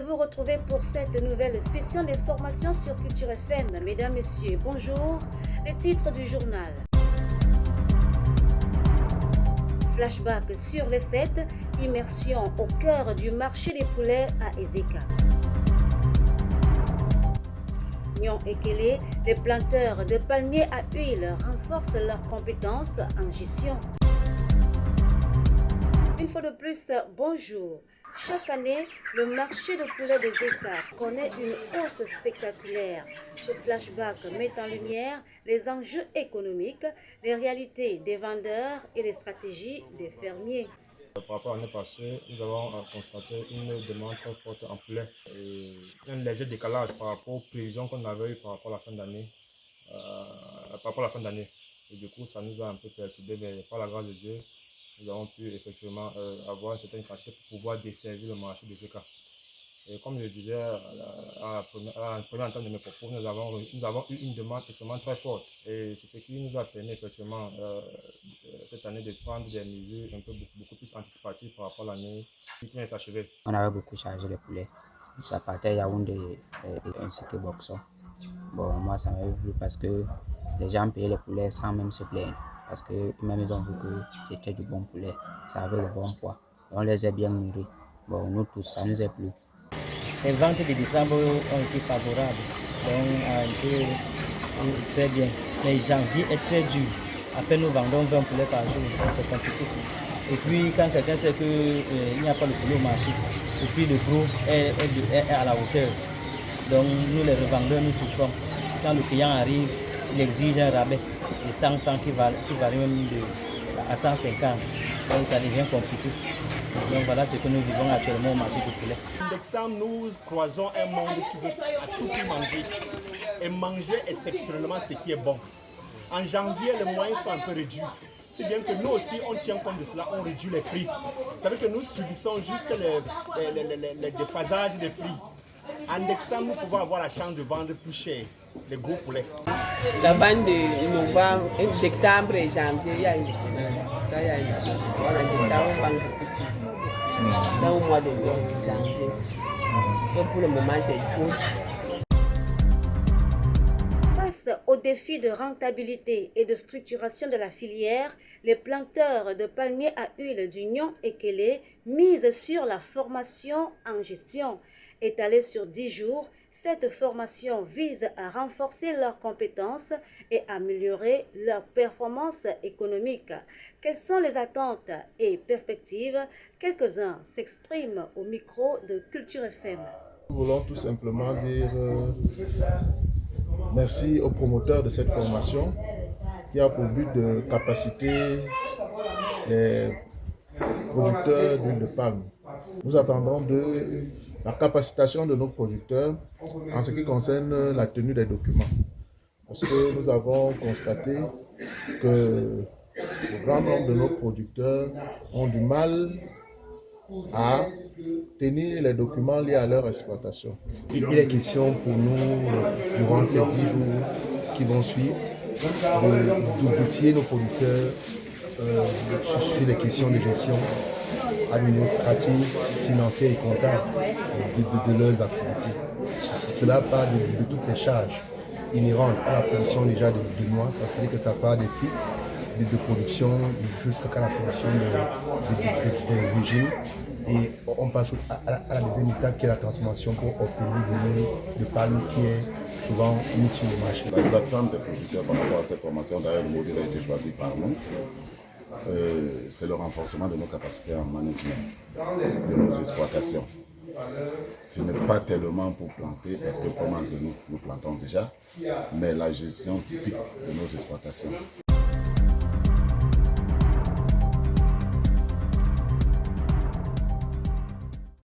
de vous retrouver pour cette nouvelle session de formation sur Culture FM. Mesdames, Messieurs, bonjour. Les titres du journal. Flashback sur les fêtes, immersion au cœur du marché des poulets à Ezeka. Nyon et Kélé, les planteurs de palmiers à huile renforcent leurs compétences en gestion. Une fois de plus, bonjour. Chaque année, le marché de poulet de Ezeka connaît une hausse spectaculaire. Ce flashback met en lumière les enjeux économiques, les réalités des vendeurs et les stratégies des fermiers. Par rapport à l'année passée, nous avons constaté une demande très forte en poulet et un léger décalage par rapport aux prévisions qu'on avait eues par rapport à la fin d'année. Et du coup, ça nous a un peu perturbé, mais par la grâce de Dieu, nous avons pu effectivement avoir une certaine quantité pour pouvoir desservir le marché des ECA. Et comme je le disais à la première entente de mes propos, nous avons eu une demande extrêmement très forte. Et c'est ce qui nous a permis effectivement cette année de prendre des mesures un peu beaucoup plus anticipatives par rapport à l'année qui vient de s'achever. On avait beaucoup chargé les poulets. Ça partait Yaoundé ainsi que Boxon. Bon, moi ça m'avait plu parce que les gens payaient les poulets sans même se plaindre. Parce que même ils ont vu que c'était du bon poulet, ça avait le bon poids. Et on les a bien nourris. Bon, nous tous, ça nous a plu. Les ventes de décembre ont été favorables, donc très bien. Mais janvier est très dur. À peine nous vendons 20 poulets par jour, c'est compliqué. Et puis quand quelqu'un sait qu'il n'y a pas de poulet au marché, et puis le gros est à la hauteur. Donc nous les revendeurs, nous souffrons. Quand le client arrive, il exige un rabais de 100 francs qui varie même à 150. Donc ça devient compliqué. Donc voilà ce que nous vivons actuellement au marché du poulet. En décembre, nous croisons un monde qui veut à tout prix manger. Et manger exceptionnellement ce qui est bon. En janvier, les moyens sont un peu réduits. C'est bien que nous aussi, on tient compte de cela, on réduit les prix. Ça veut dire que nous subissons juste les déphasages des prix. En décembre, nous pouvons avoir la chance de vendre plus cher les gros poulets. La vente de novembre, décembre et janvier, il y a une différence. On vend dans le mois de janvier. Donc pour le moment, c'est court. Face aux défis de rentabilité et de structuration de la filière, les planteurs de palmiers à huile du Nyon et Kélé misent sur la formation en gestion. Étalée sur 10 jours, cette formation vise à renforcer leurs compétences et améliorer leur performance économique. Quelles sont les attentes et perspectives? Quelques-uns s'expriment au micro de Culture FM. Nous voulons tout simplement dire merci aux promoteurs de cette formation qui a pour but de capaciter les producteurs d'huile de palme. Nous attendons de la capacitation de nos producteurs en ce qui concerne la tenue des documents. Parce que nous avons constaté que le grand nombre de nos producteurs ont du mal à tenir les documents liés à leur exploitation. Il est question pour nous, durant ces 10 jours qui vont suivre, d'outiller nos producteurs sur les questions de gestion administrative, financière et comptable de leurs activités. Cela part de toutes les charges inhérentes à la production déjà de noix, ça veut dire que ça part des sites de production jusqu'à la production des régimes. Et on passe à la deuxième étape qui est la transformation pour obtenir de l'huile de palme qui est souvent mise sur le marché. Les attentes des producteurs par rapport à cette formation, d'ailleurs le modèle a été choisi par nous, c'est le renforcement de nos capacités en management, de nos exploitations. Ce n'est pas tellement pour planter, parce que comment nous plantons déjà, mais la gestion typique de nos exploitations.